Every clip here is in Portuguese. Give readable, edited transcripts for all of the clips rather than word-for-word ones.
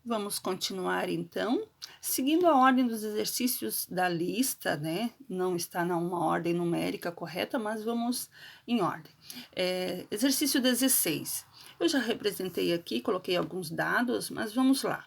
Vamos continuar então, seguindo a ordem dos exercícios da lista, né? Não está numa ordem numérica correta, mas vamos em ordem. Exercício 16. Eu já representei aqui, coloquei alguns dados, mas vamos lá.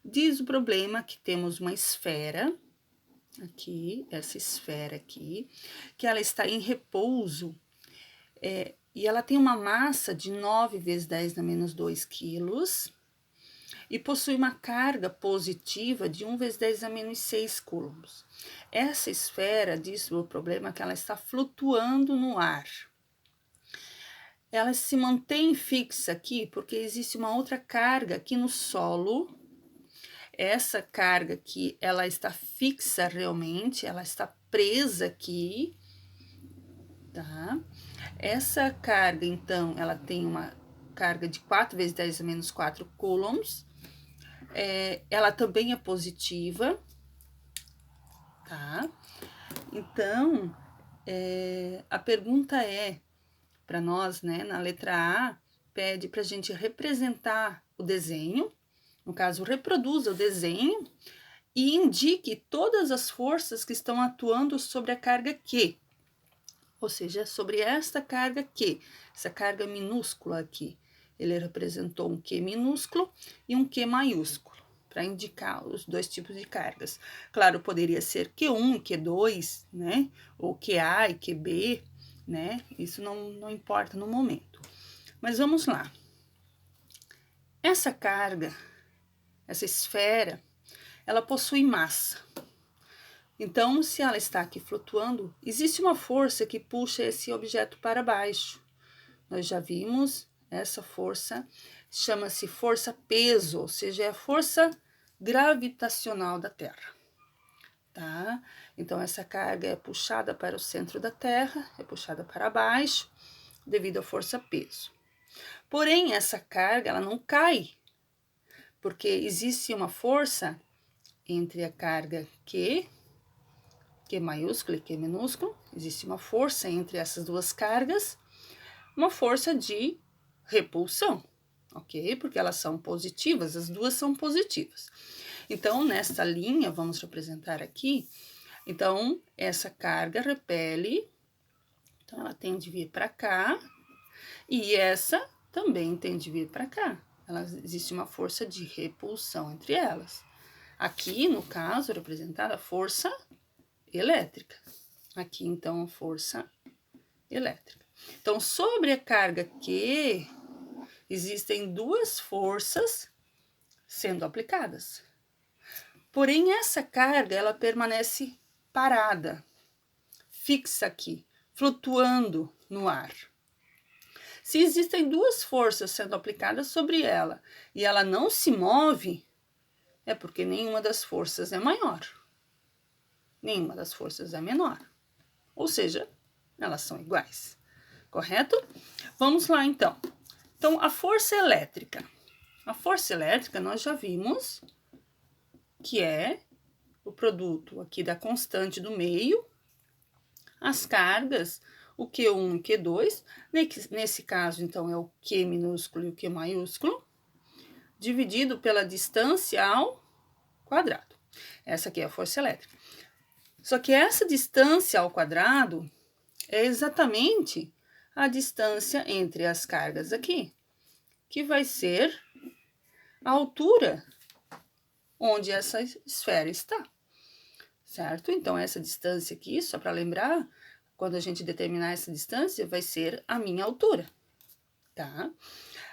Diz o problema que temos uma esfera, aqui, essa esfera aqui, que ela está em repouso, e ela tem uma massa de 9 vezes 10 na menos 2 quilos, e possui uma carga positiva de 1 vezes 10 a menos 6 coulombs. Essa esfera, diz o problema, que ela está flutuando no ar. Ela se mantém fixa aqui porque existe uma outra carga aqui no solo. Essa carga aqui, ela está fixa realmente, ela está presa aqui, tá? Essa carga, então, ela tem uma carga de 4 vezes 10 a menos 4 coulombs. Ela também é positiva, tá? Então, a pergunta para nós, né, na letra A, pede para a gente representar o desenho, no caso, reproduza o desenho e indique todas as forças que estão atuando sobre a carga Q, ou seja, sobre esta carga Q, essa carga minúscula aqui. Ele representou um Q minúsculo e um Q maiúsculo, para indicar os dois tipos de cargas. Claro, poderia ser Q1 e Q2, né? Ou QA e QB, né? Isso não importa no momento. Mas vamos lá. Essa carga, essa esfera, ela possui massa. Então, se ela está aqui flutuando, existe uma força que puxa esse objeto para baixo. Nós já vimos essa força, chama-se força-peso, ou seja, é a força gravitacional da Terra, tá? Então, essa carga é puxada para o centro da Terra, é puxada para baixo, devido à força-peso. Porém, essa carga, ela não cai, porque existe uma força entre a carga Q maiúsculo e Q minúsculo, existe uma força entre essas duas cargas, uma força de repulsão, ok? Porque elas são positivas, as duas são positivas. Então, nesta linha, vamos representar aqui, então, essa carga repele, então ela tem de vir para cá, e essa também tem de vir para cá. Existe uma força de repulsão entre elas. Aqui, no caso, representada a força elétrica. Aqui, então, a força elétrica. Então, sobre a carga Q, existem duas forças sendo aplicadas. Porém, essa carga, ela permanece parada, fixa aqui, flutuando no ar. Se existem duas forças sendo aplicadas sobre ela e ela não se move, é porque nenhuma das forças é maior. Nenhuma das forças é menor. Ou seja, elas são iguais. Correto? Vamos lá, então. Então, a força elétrica. A força elétrica, nós já vimos que é o produto aqui da constante do meio, as cargas, o Q1 e Q2. Nesse caso, então, é o Q minúsculo e o Q maiúsculo, dividido pela distância ao quadrado. Essa aqui é a força elétrica. Só que essa distância ao quadrado é exatamente a distância entre as cargas aqui, que vai ser a altura onde essa esfera está, certo? Então, essa distância aqui, só para lembrar, quando a gente determinar essa distância, vai ser a minha altura, tá?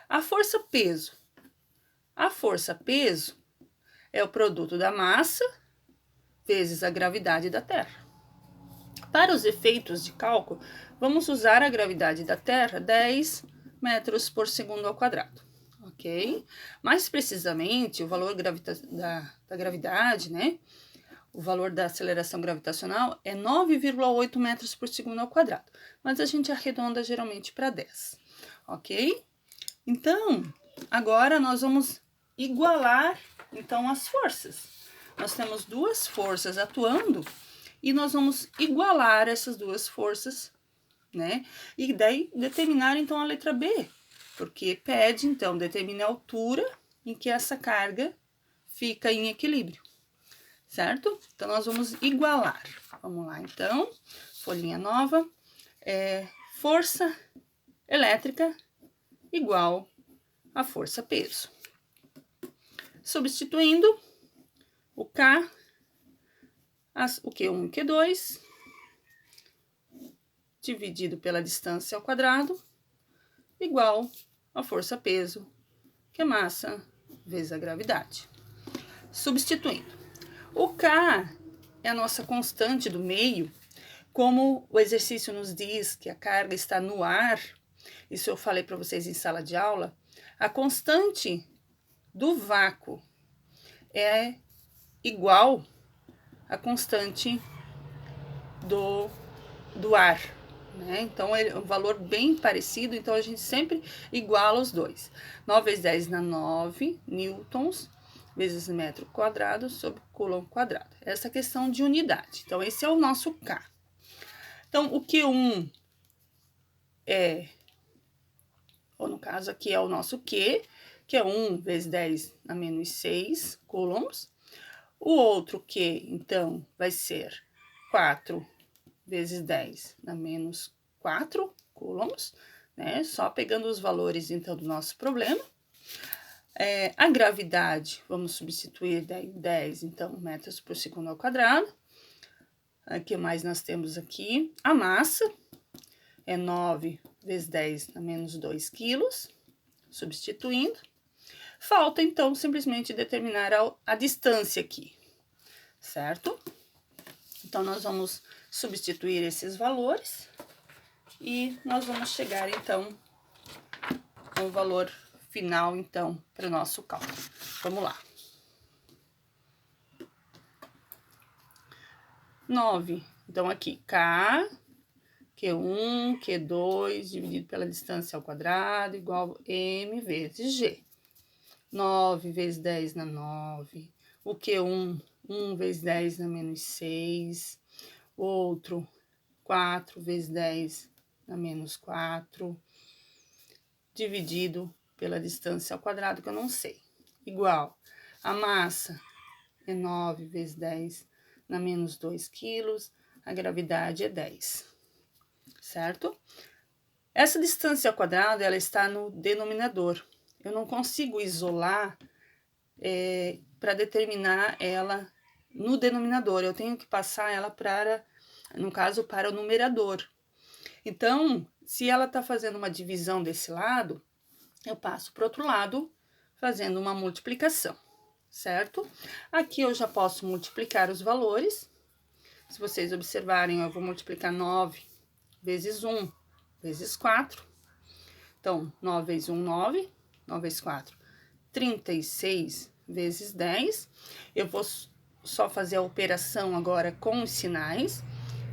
A força-peso. A força-peso é o produto da massa vezes a gravidade da Terra. Para os efeitos de cálculo, vamos usar a gravidade da Terra, 10 metros por segundo ao quadrado, ok? Mais precisamente, o valor da gravidade, né? O valor da aceleração gravitacional é 9,8 metros por segundo ao quadrado, mas a gente arredonda geralmente para 10, ok? Então, agora nós vamos igualar, então, as forças. Nós temos duas forças atuando e nós vamos igualar essas duas forças, né? E daí determinar, então, a letra B, porque pede, então, determine a altura em que essa carga fica em equilíbrio, certo? Então, nós vamos igualar. Vamos lá, então, folhinha nova, força elétrica igual a força-peso. Substituindo o K, o Q1 e o Q2, dividido pela distância ao quadrado, igual a força-peso, que é massa vezes a gravidade. Substituindo. O K é a nossa constante do meio, como o exercício nos diz que a carga está no ar, isso eu falei para vocês em sala de aula, a constante do vácuo é igual à constante do ar, né? Então, é um valor bem parecido, então a gente sempre iguala os dois. 9 vezes 10 na 9 newtons vezes metro quadrado sobre coulomb quadrado. Essa questão de unidade. Então, esse é o nosso K. Então, o Q1 ou no caso aqui é o nosso Q, que é 1 vezes 10 na menos 6 coulombs. O outro Q, então, vai ser 4 vezes 10 na menos 4 coulombs, né? Só pegando os valores, então, do nosso problema. A gravidade, vamos substituir 10, então, metros por segundo ao quadrado. O que mais nós temos aqui? A massa é 9 vezes 10 na menos 2 quilos, substituindo. Falta, então, simplesmente determinar a distância aqui, certo? Então, nós vamos substituir esses valores e nós vamos chegar, então, ao valor final, então, para o nosso cálculo. Vamos lá. 9, então, aqui, K, Q1, Q2, dividido pela distância ao quadrado, igual a M vezes G. 9 vezes 10 na 9. O Q1, 1 vezes 10 na menos 6. O outro, 4 vezes 10 na menos 4. Dividido pela distância ao quadrado, que eu não sei. Igual, a massa é 9 vezes 10 na menos 2 quilos. A gravidade é 10. Certo? Essa distância ao quadrado, ela está no denominador. Eu não consigo isolar para determinar ela no denominador. Eu tenho que passar ela para, no caso, para o numerador. Então, se ela está fazendo uma divisão desse lado, eu passo para o outro lado, fazendo uma multiplicação, certo? Aqui eu já posso multiplicar os valores. Se vocês observarem, eu vou multiplicar 9 vezes 1 vezes 4. Então, 9 vezes 1, 9. 9 vezes 4, 36 vezes 10. Eu vou só fazer a operação agora com os sinais.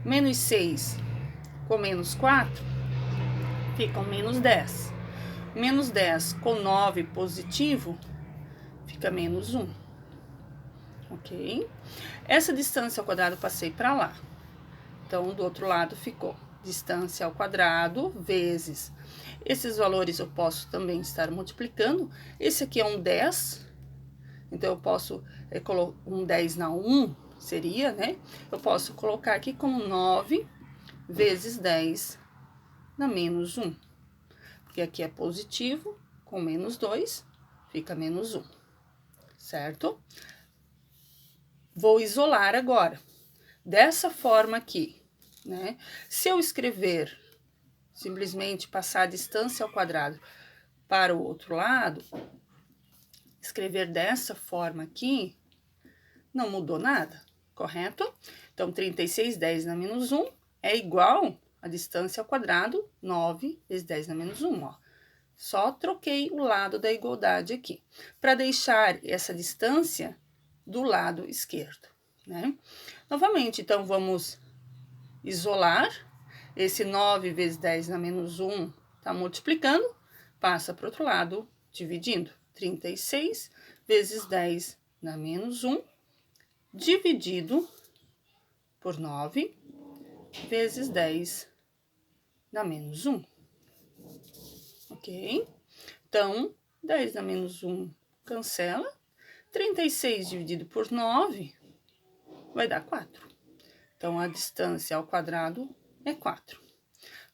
Menos 6 com menos 4, ficam menos 10. Menos 10 com 9 positivo, fica menos 1. Ok? Essa distância ao quadrado eu passei para lá. Então, do outro lado ficou distância ao quadrado vezes. Esses valores eu posso também estar multiplicando. Esse aqui é um 10, então eu posso colocar um 10 na 1, seria, né? Eu posso colocar aqui como 9 vezes 10 na menos 1, porque aqui é positivo, com menos 2, fica menos 1, certo? Vou isolar agora, dessa forma aqui, né? Se eu escrever, simplesmente passar a distância ao quadrado para o outro lado, escrever dessa forma aqui, não mudou nada, correto? Então, 36, 10 na menos 1 é igual a distância ao quadrado, 9 vezes 10 na menos 1, ó. Só troquei o lado da igualdade aqui, para deixar essa distância do lado esquerdo, né? Novamente, então, vamos isolar. Esse 9 vezes 10 na menos 1 tá multiplicando, passa para o outro lado, dividindo. 36 vezes 10 na menos 1, dividido por 9 vezes 10 na menos 1. Ok? Então, 10 na menos 1 cancela. 36 dividido por 9 vai dar 4. Então, a distância ao quadrado é 4.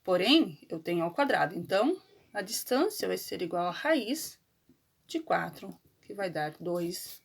Porém, eu tenho ao quadrado, então, a distância vai ser igual à raiz de 4, que vai dar 2